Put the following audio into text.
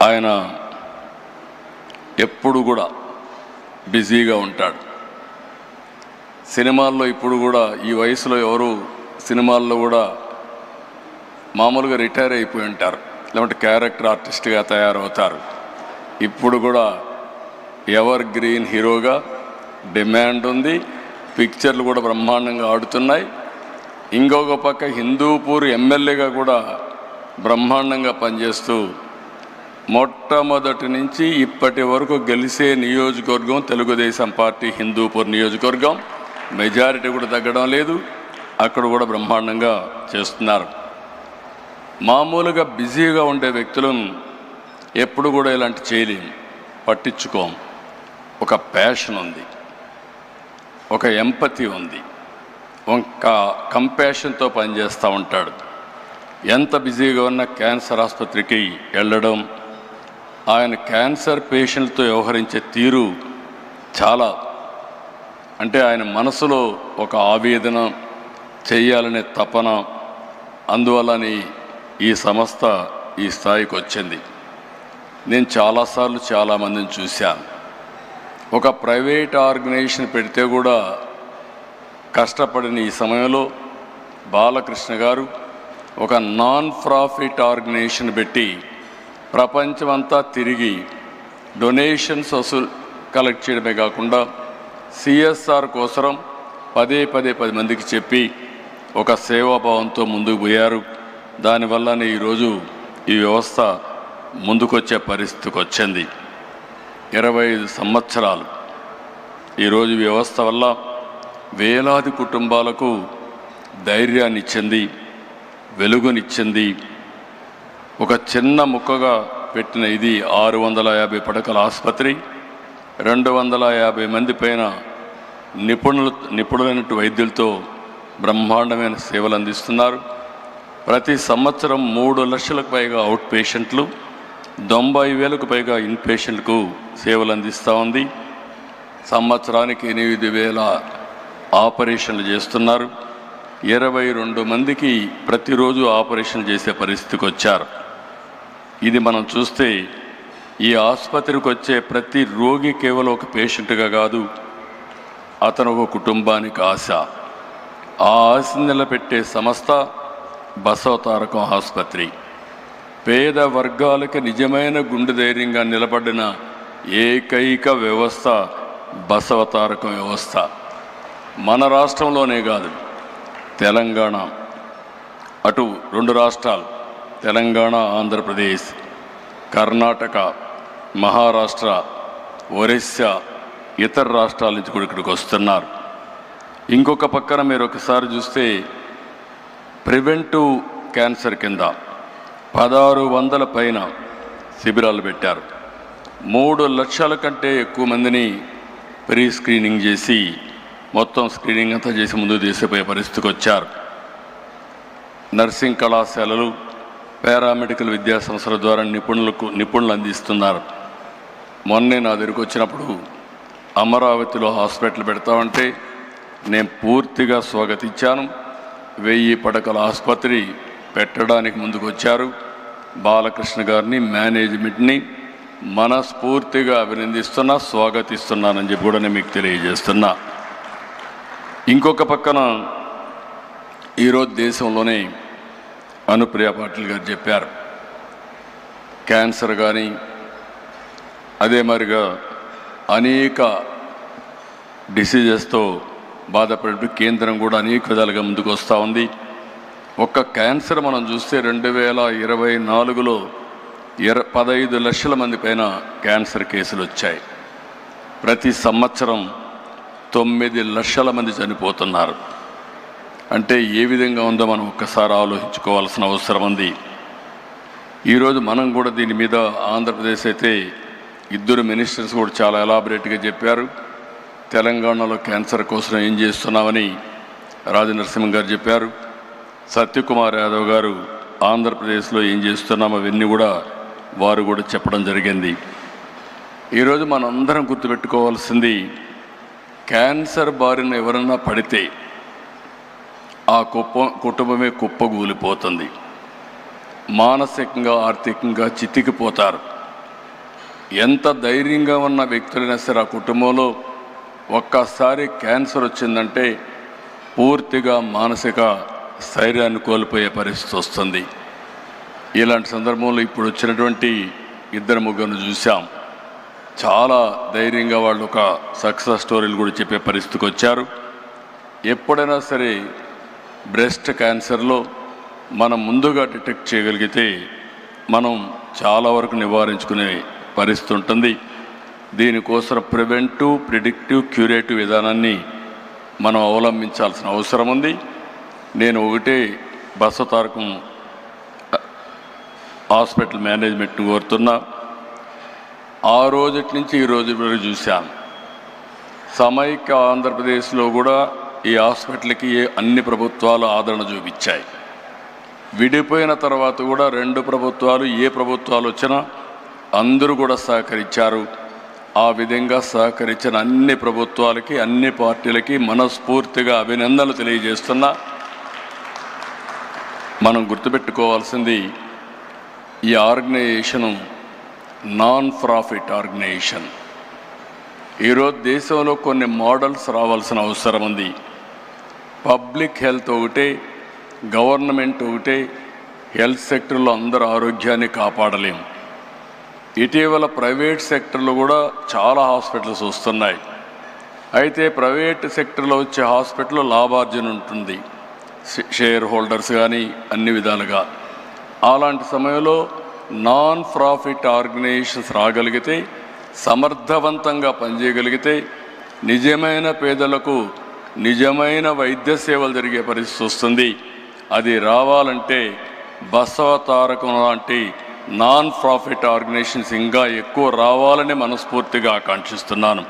ఆయన ఎప్పుడు కూడా బిజీగా ఉంటాడు. సినిమాల్లో ఇప్పుడు కూడా ఈ వయసులో ఎవరు సినిమాల్లో కూడా మామూలుగా రిటైర్ అయిపోయి ఉంటారు, లేదంటే క్యారెక్టర్ ఆర్టిస్ట్గా తయారవుతారు. ఇప్పుడు కూడా ఎవర్ గ్రీన్ హీరోగా డిమాండ్ ఉంది. పిక్చర్లు కూడా బ్రహ్మాండంగా ఆడుతున్నాయి. ఇంకొక పక్క హిందూపూర్ ఎమ్మెల్యేగా కూడా బ్రహ్మాండంగా పనిచేస్తూ మొట్టమొదటి నుంచి ఇప్పటి వరకు గెలిచే నియోజకవర్గం తెలుగుదేశం పార్టీ హిందూపూర్ నియోజకవర్గం. మెజారిటీ కూడా తగ్గడం లేదు. అక్కడ కూడా బ్రహ్మాండంగా చేస్తున్నారు. మామూలుగా బిజీగా ఉండే వ్యక్తులను ఎప్పుడు కూడా ఇలాంటి చేయలేము, పట్టించుకోం. ఒక ప్యాషన్ ఉంది, ఒక ఎంపతి ఉంది, ఒక కంపాషన్తో పనిచేస్తూ ఉంటాడు. ఎంత బిజీగా ఉన్న క్యాన్సర్ ఆసుపత్రికి వెళ్ళడం, ఆయన క్యాన్సర్ పేషెంట్తో వ్యవహరించే తీరు చాలా, అంటే ఆయన మనసులో ఒక ఆవేదన, చేయాలనే తపన, అందువలని ఈ సంస్థ ఈ స్థాయికి వచ్చింది. నేను చాలాసార్లు చాలామందిని చూశాను. ఒక ప్రైవేట్ ఆర్గనైజేషన్ పెడితే కూడా కష్టపడిన ఈ సమయంలో బాలకృష్ణ గారు ఒక నాన్ ప్రాఫిట్ ఆర్గనైజేషన్ పెట్టి ప్రపంచమంతా తిరిగి డొనేషన్స్ కలెక్ట్ చేయడమే కాకుండా సిఎస్ఆర్ కోసం పదే 10 మందికి చెప్పి ఒక సేవాభావంతో ముందుకు పోయారు. దానివల్లనే ఈరోజు ఈ వ్యవస్థ ముందుకొచ్చే పరిస్థితికి వచ్చింది. 25 సంవత్సరాలు ఈరోజు వ్యవస్థ వల్ల వేలాది కుటుంబాలకు ధైర్యాన్ని ఇచ్చింది, వెలుగునిచ్చింది. ఒక చిన్న ముక్కగా పెట్టిన ఇది 650 పడకల ఆసుపత్రి, 250 మంది పైన నిపుణులైన వైద్యులతో బ్రహ్మాండమైన సేవలు అందిస్తున్నారు. ప్రతి సంవత్సరం 3 లక్షలకు పైగా అవుట్ పేషెంట్లు, 90,000కు పైగా ఇన్ పేషెంట్లకు సేవలు అందిస్తూ ఉంది. సంవత్సరానికి 8,000 ఆపరేషన్లు చేస్తున్నారు. 22 మందికి ప్రతిరోజు ఆపరేషన్ చేసే పరిస్థితికి వచ్చారు. ఇది మనం చూస్తే ఈ ఆసుపత్రికి వచ్చే ప్రతి రోగి కేవలం ఒక పేషెంట్గా కాదు, అతను ఒక కుటుంబానికి ఆశ. ఆ ఆశ నిలబెట్టే సంస్థ బసవతారకం ఆసుపత్రి. పేద వర్గాలకు నిజమైన గుండె ధైర్యంగా నిలబడిన ఏకైక వ్యవస్థ బసవతారకం వ్యవస్థ. మన రాష్ట్రంలోనే కాదు, తెలంగాణ, అటు 2 రాష్ట్రాలు తెలంగాణ, ఆంధ్రప్రదేశ్, కర్ణాటక, మహారాష్ట్ర, ఒరిస్సా, ఇతర రాష్ట్రాల నుంచి కూడా ఇక్కడికి వస్తున్నారు. ఇంకొక పక్కన మీరు ఒకసారి చూస్తే ప్రివెంటివ్ క్యాన్సర్ కింద 1600 పైన శిబిరాలు పెట్టారు. 3 లక్షల కంటే ఎక్కువ మందిని ప్రీ స్క్రీనింగ్ చేసి మొత్తం స్క్రీనింగ్ అంతా చేసి ముందుకు తీసిపోయే పరిస్థితికి వచ్చారు. నర్సింగ్ కళాశాలలు, పారామెడికల్ విద్యా సంస్థల ద్వారా నిపుణులు అందిస్తున్నారు. మొన్నే నా దగ్గరికి వచ్చినప్పుడు అమరావతిలో హాస్పిటల్ పెడతామంటే నేను పూర్తిగా స్వాగతించాను. 1000 పడకల ఆసుపత్రి పెట్టడానికి ముందుకు వచ్చారు. బాలకృష్ణ గారిని, మేనేజ్మెంట్ని మనస్ఫూర్తిగా అభినందిస్తున్నా, స్వాగతిస్తున్నానని చెప్పి కూడా నేను మీకు తెలియజేస్తున్నా. ఇంకొక పక్కన ఈరోజు దేశంలోనే అనుప్రియ పాటిల్ గారు చెప్పారు, క్యాన్సర్ కానీ అదే మరిగా అనేక డిసీజెస్తో బాధపడే కేంద్రం కూడా అనేక విధాలుగా ముందుకు వస్తూ ఉంది. ఒక్క క్యాన్సర్ మనం చూస్తే 2024లో 15 లక్షల మంది పైన క్యాన్సర్ కేసులు వచ్చాయి. ప్రతి సంవత్సరం 9 లక్షల మంది చనిపోతున్నారు. అంటే ఏ విధంగా ఉందో మనం ఒక్కసారి ఆలోచించుకోవాల్సిన అవసరం ఉంది. ఈరోజు మనం కూడా దీని మీద ఆంధ్రప్రదేశ్ అయితే 2 మినిస్టర్స్ కూడా చాలా ఎలాబరేట్గా చెప్పారు. తెలంగాణలో క్యాన్సర్ కోసం ఏం చేస్తున్నామని రాజనరసింహ గారు చెప్పారు. సత్యకుమార్ యాదవ్ గారు ఆంధ్రప్రదేశ్లో ఏం చేస్తున్నామో అవన్నీ కూడా వారు కూడా చెప్పడం జరిగింది. ఈరోజు మనందరం గుర్తుపెట్టుకోవాల్సింది, క్యాన్సర్ బారిన ఎవరన్నా పడితే ఆ కుటుంబమే కుప్పగూలిపోతుంది. మానసికంగా, ఆర్థికంగా చితికిపోతారు. ఎంత ధైర్యంగా ఉన్న వ్యక్తులైనా సరే ఆ కుటుంబంలో ఒక్కసారి క్యాన్సర్ వచ్చిందంటే పూర్తిగా మానసిక స్థైర్యాన్ని కోల్పోయే పరిస్థితి వస్తుంది. ఇలాంటి సందర్భంలో ఇప్పుడు వచ్చినటువంటి 2-3 చూసాం. చాలా ధైర్యంగా వాళ్ళు ఒక సక్సెస్ స్టోరీలు కూడా చెప్పే పరిస్థితికి వచ్చారు. ఎప్పుడైనా సరే బ్రెస్ట్ క్యాన్సర్లో మనం ముందుగా డిటెక్ట్ చేయగలిగితే మనం చాలా వరకు నివారించుకునే పరిస్థితి ఉంటుంది. దీనికోసం ప్రివెంటివ్, ప్రిడిక్టివ్, క్యూరేటివ్ విధానాన్ని మనం అవలంబించాల్సిన అవసరం ఉంది. నేను ఒకటే బసవతారకం హాస్పిటల్ మేనేజ్మెంట్ని కోరుతున్నా. ఆ రోజు నుంచి ఈ రోజు వరకు చూశాను. సమైక్య ఆంధ్రప్రదేశ్లో కూడా ఈ హాస్పిటల్కి అన్ని ప్రభుత్వాలు ఆదరణ చూపించాయి. విడిపోయిన తర్వాత కూడా 2 ప్రభుత్వాలు ఏ ప్రభుత్వాలు వచ్చినా అందరూ కూడా సహకరించారు. ఆ విధంగా సహకరించిన అన్ని ప్రభుత్వాలకి, అన్ని పార్టీలకి మనస్ఫూర్తిగా అభినందనలు తెలియజేస్తున్నా. మనం గుర్తుపెట్టుకోవాల్సింది, ఈ ఆర్గనైజేషను నాన్ ప్రాఫిట్ ఆర్గనైజేషన్. ఈరోజు దేశంలో కొన్ని మోడల్స్ రావాల్సిన అవసరం ఉంది. పబ్లిక్ హెల్త్ ఒకటే, గవర్నమెంట్ ఒకటే, హెల్త్ సెక్టర్లో అందరూ ఆరోగ్యాన్ని కాపాడలేం. ఇటీవల ప్రైవేట్ సెక్టర్లో కూడా చాలా హాస్పిటల్స్ వస్తున్నాయి. అయితే ప్రైవేట్ సెక్టర్లో వచ్చే హాస్పిటల్లో లాభార్జన ఉంటుంది, షేర్ హోల్డర్స్ కానీ అన్ని విధాలుగా. అలాంటి సమయంలో నాన్ ప్రాఫిట్ ఆర్గనైజేషన్స్ రాగలిగితే, సమర్థవంతంగా పనిచేయగలిగితే నిజమైన పేదలకు నిజమైన వైద్య సేవలు జరిగే పరిస్థితి వస్తుంది. అది రావాలంటే బసవతారకం లాంటి నాన్ ప్రాఫిట్ ఆర్గనైజేషన్స్ ఇంకా ఎక్కువ రావాలని మనస్ఫూర్తిగా ఆకాంక్షిస్తున్నాను.